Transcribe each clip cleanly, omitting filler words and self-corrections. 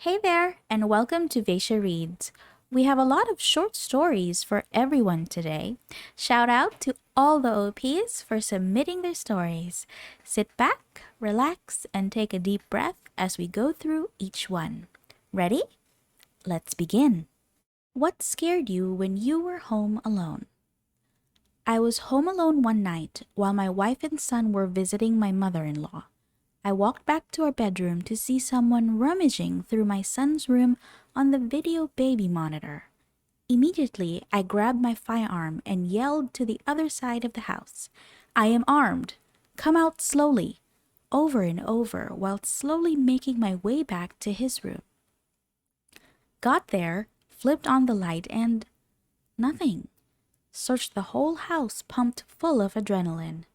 Hey there, and welcome to VaeciaReads. We have a lot of short stories for everyone today. Shout out to all the OPs for submitting their stories. Sit back, relax, and take a deep breath as we go through each one. Ready? Let's begin. What scared you when you were home alone? I was home alone one night while my wife and son were visiting my mother-in-law. I walked back to our bedroom to see someone rummaging through my son's room on the video baby monitor. Immediately, I grabbed my firearm and yelled to the other side of the house, "I am armed! Come out slowly!" over and over while slowly making my way back to his room. Got there, flipped on the light, and nothing. Searched the whole house pumped full of adrenaline.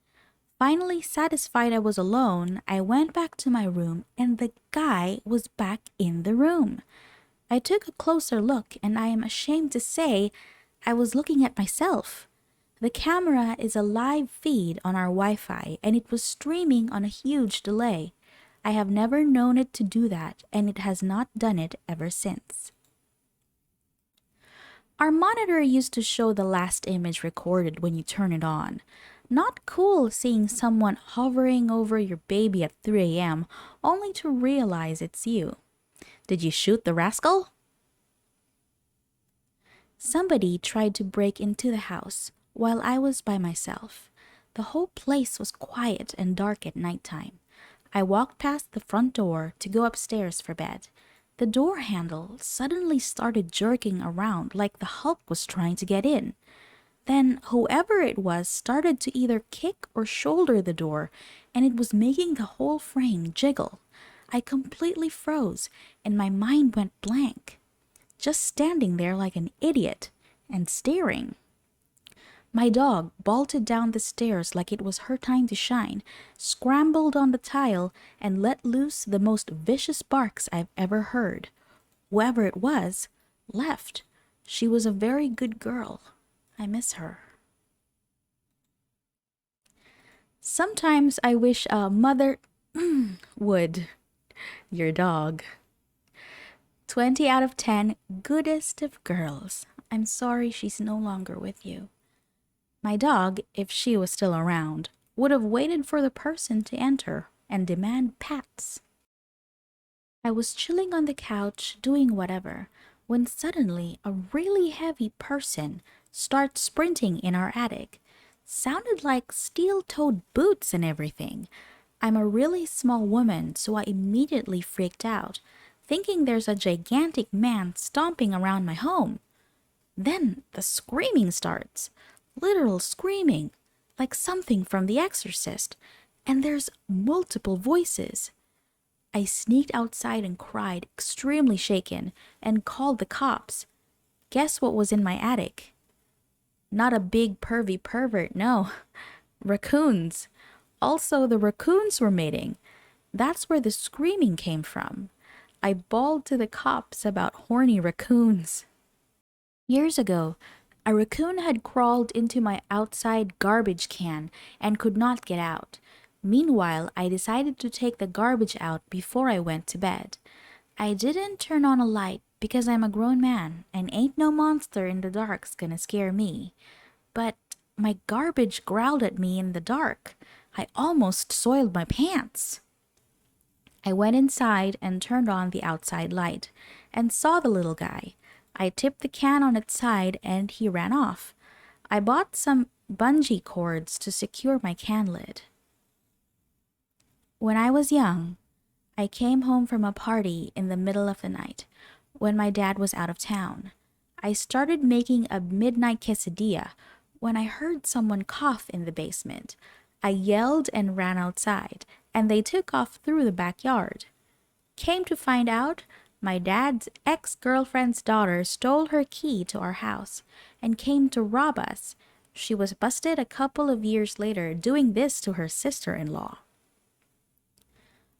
Finally satisfied I was alone, I went back to my room and the guy was back in the room. I took a closer look and I am ashamed to say I was looking at myself. The camera is a live feed on our Wi-Fi and it was streaming on a huge delay. I have never known it to do that and it has not done it ever since. Our monitor used to show the last image recorded when you turn it on. Not cool seeing someone hovering over your baby at 3 a.m. only to realize it's you. Did you shoot the rascal? Somebody tried to break into the house while I was by myself. The whole place was quiet and dark at nighttime. I walked past the front door to go upstairs for bed. The door handle suddenly started jerking around like the Hulk was trying to get in. Then whoever it was started to either kick or shoulder the door, and it was making the whole frame jiggle. I completely froze, and my mind went blank. Just standing there like an idiot, and staring. My dog bolted down the stairs like it was her time to shine, scrambled on the tile, and let loose the most vicious barks I've ever heard. Whoever it was, left. She was a very good girl. I miss her. Sometimes I wish a mother would. Your dog. 20 out of 10, goodest of girls. I'm sorry she's no longer with you. My dog, if she was still around, would have waited for the person to enter and demand pats. I was chilling on the couch doing whatever when suddenly a really heavy person starts sprinting in our attic. Sounded like steel-toed boots and everything. I'm a really small woman, so I immediately freaked out, thinking there's a gigantic man stomping around my home. Then the screaming starts. Literal screaming, like something from The Exorcist, and there's multiple voices. I sneaked outside and cried, extremely shaken, and called the cops. Guess what was in my attic? Not a big pervy pervert, no. Raccoons. Also, the raccoons were mating. That's where the screaming came from. I bawled to the cops about horny raccoons. Years ago, a raccoon had crawled into my outside garbage can and could not get out. Meanwhile, I decided to take the garbage out before I went to bed. I didn't turn on a light because I'm a grown man and ain't no monster in the dark's gonna scare me. But my garbage growled at me in the dark. I almost soiled my pants. I went inside and turned on the outside light and saw the little guy. I tipped the can on its side and he ran off. I bought some bungee cords to secure my can lid. When I was young, I came home from a party in the middle of the night when my dad was out of town. I started making a midnight quesadilla when I heard someone cough in the basement. I yelled and ran outside, and they took off through the backyard. Came to find out, my dad's ex-girlfriend's daughter stole her key to our house and came to rob us. She was busted a couple of years later doing this to her sister-in-law.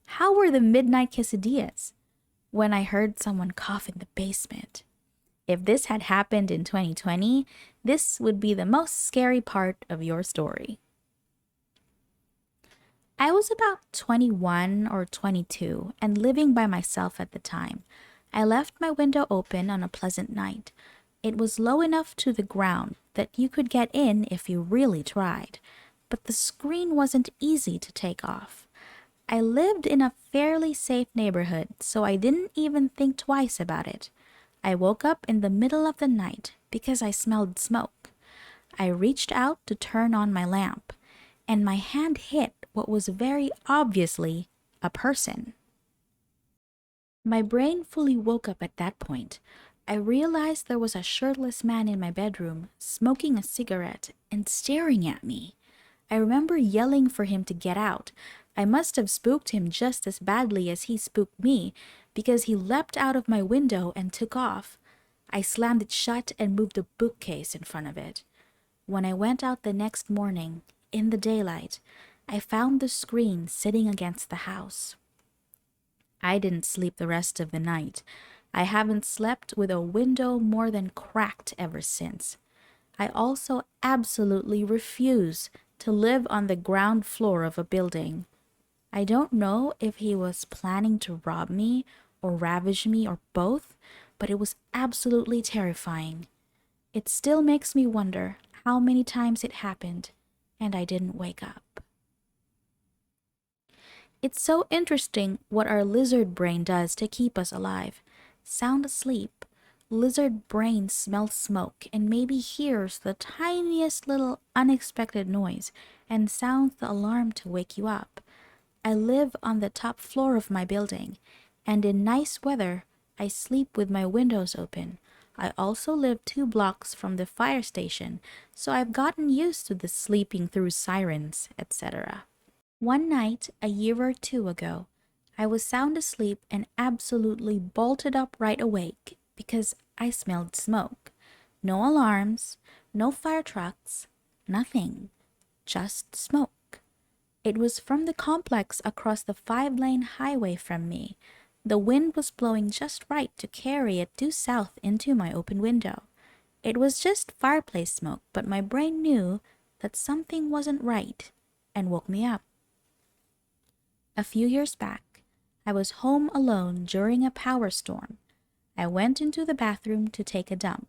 How were the midnight quesadillas? When I heard someone cough in the basement. If this had happened in 2020, this would be the most scary part of your story. I was about 21 or 22 and living by myself at the time. I left my window open on a pleasant night. It was low enough to the ground that you could get in if you really tried, but the screen wasn't easy to take off. I lived in a fairly safe neighborhood, so I didn't even think twice about it. I woke up in the middle of the night because I smelled smoke. I reached out to turn on my lamp, and my hand hit what was very obviously a person. My brain fully woke up at that point. I realized there was a shirtless man in my bedroom, smoking a cigarette and staring at me. I remember yelling for him to get out. I must have spooked him just as badly as he spooked me, because he leapt out of my window and took off. I slammed it shut and moved a bookcase in front of it. When I went out the next morning, in the daylight, I found the screen sitting against the house. I didn't sleep the rest of the night. I haven't slept with a window more than cracked ever since. I also absolutely refuse to live on the ground floor of a building. I don't know if he was planning to rob me or ravage me or both, but it was absolutely terrifying. It still makes me wonder how many times it happened and I didn't wake up. It's so interesting what our lizard brain does to keep us alive. Sound asleep, lizard brain smells smoke and maybe hears the tiniest little unexpected noise and sounds the alarm to wake you up. I live on the top floor of my building, and in nice weather, I sleep with my windows open. I also live 2 blocks from the fire station, so I've gotten used to the sleeping through sirens, etc. One night, a year or 2 ago, I was sound asleep and absolutely bolted up right awake because I smelled smoke. No alarms, no fire trucks, nothing, just smoke. It was from the complex across the 5-lane highway from me. The wind was blowing just right to carry it due south into my open window. It was just fireplace smoke, but my brain knew that something wasn't right and woke me up. A few years back, I was home alone during a power storm. I went into the bathroom to take a dump,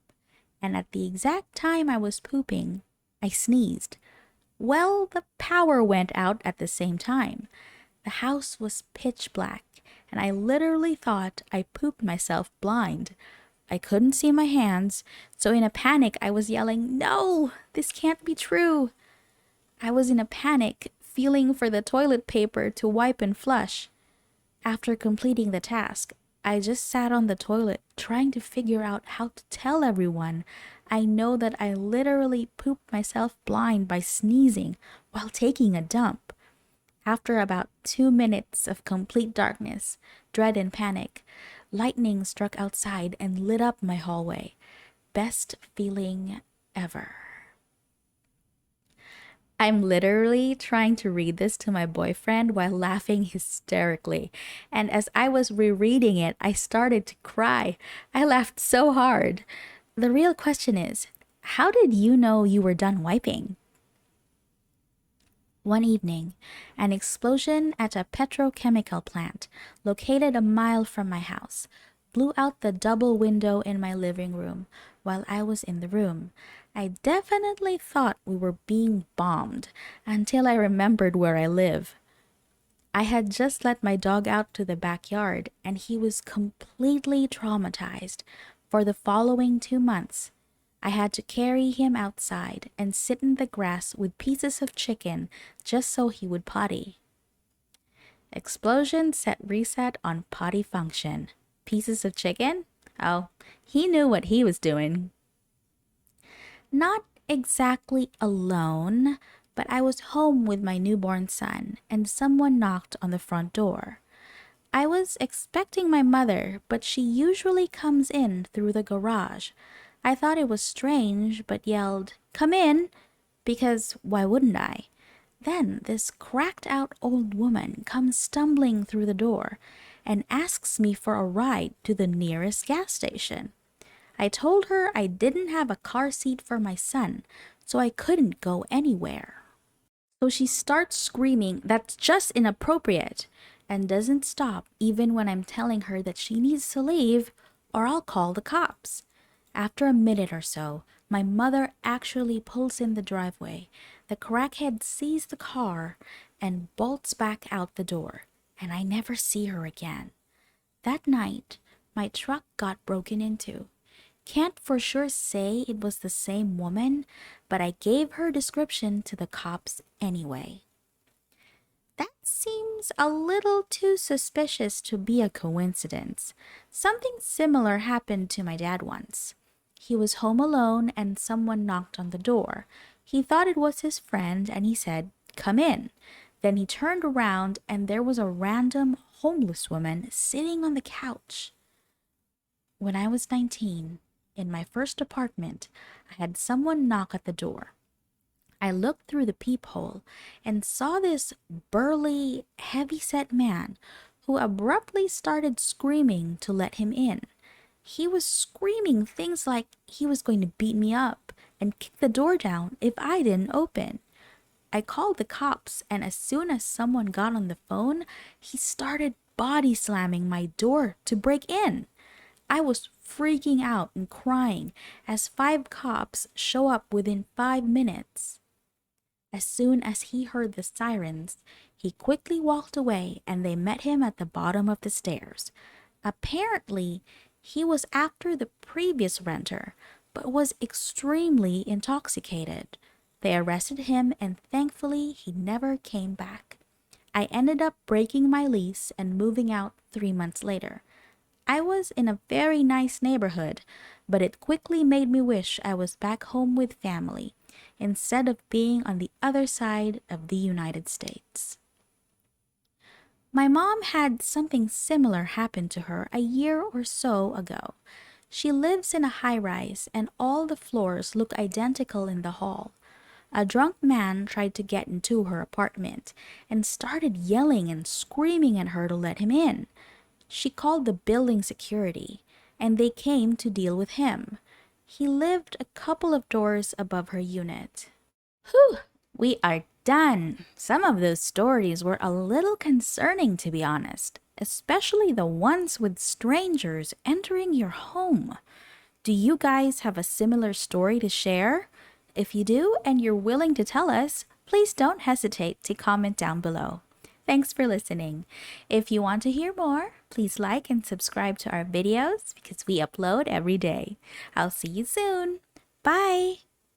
and at the exact time I was pooping, I sneezed. Well, the power went out at the same time. The house was pitch black, and I literally thought I pooped myself blind. I couldn't see my hands, so in a panic I was yelling, "No, this can't be true." I was in a panic, feeling for the toilet paper to wipe and flush. After completing the task, I just sat on the toilet trying to figure out how to tell everyone I know that I literally pooped myself blind by sneezing while taking a dump. After about 2 minutes of complete darkness, dread and panic, lightning struck outside and lit up my hallway. Best feeling ever. I'm literally trying to read this to my boyfriend while laughing hysterically. And as I was rereading it, I started to cry. I laughed so hard. The real question is, how did you know you were done wiping? One evening, an explosion at a petrochemical plant located a mile from my house blew out the double window in my living room while I was in the room. I definitely thought we were being bombed until I remembered where I live. I had just let my dog out to the backyard and he was completely traumatized. For the following 2 months, I had to carry him outside and sit in the grass with pieces of chicken just so he would potty. Explosion set reset on potty function. Pieces of chicken? Oh, he knew what he was doing. Not exactly alone, but I was home with my newborn son and someone knocked on the front door. I was expecting my mother, but she usually comes in through the garage. I thought it was strange, but yelled, "Come in!" because why wouldn't I? Then this cracked out old woman comes stumbling through the door and asks me for a ride to the nearest gas station. I told her I didn't have a car seat for my son, so I couldn't go anywhere. So she starts screaming, "That's just inappropriate." and doesn't stop even when I'm telling her that she needs to leave or I'll call the cops. After a minute or so, my mother actually pulls in the driveway. The crackhead sees the car and bolts back out the door, and I never see her again. That night, my truck got broken into. Can't for sure say it was the same woman, but I gave her description to the cops anyway. That seems a little too suspicious to be a coincidence. Something similar happened to my dad once. He was home alone and someone knocked on the door. He thought it was his friend and he said, "Come in." Then he turned around and there was a random homeless woman sitting on the couch. When I was 19, in my first apartment, I had someone knock at the door. I looked through the peephole and saw this burly, heavy-set man who abruptly started screaming to let him in. He was screaming things like he was going to beat me up and kick the door down if I didn't open. I called the cops, and as soon as someone got on the phone, he started body slamming my door to break in. I was freaking out and crying as 5 cops show up within 5 minutes. As soon as he heard the sirens, he quickly walked away and they met him at the bottom of the stairs. Apparently, he was after the previous renter, but was extremely intoxicated. They arrested him and thankfully he never came back. I ended up breaking my lease and moving out 3 months later. I was in a very nice neighborhood, but it quickly made me wish I was back home with family, instead of being on the other side of the United States. My mom had something similar happen to her a year or so ago. She lives in a high-rise and all the floors look identical in the hall. A drunk man tried to get into her apartment and started yelling and screaming at her to let him in. She called the building security, and they came to deal with him. He lived a couple of doors above her unit. Whew, we are done. Some of those stories were a little concerning, to be honest, especially the ones with strangers entering your home. Do you guys have a similar story to share? If you do and you're willing to tell us, please don't hesitate to comment down below. Thanks for listening. If you want to hear more, please like and subscribe to our videos because we upload every day. I'll see you soon. Bye!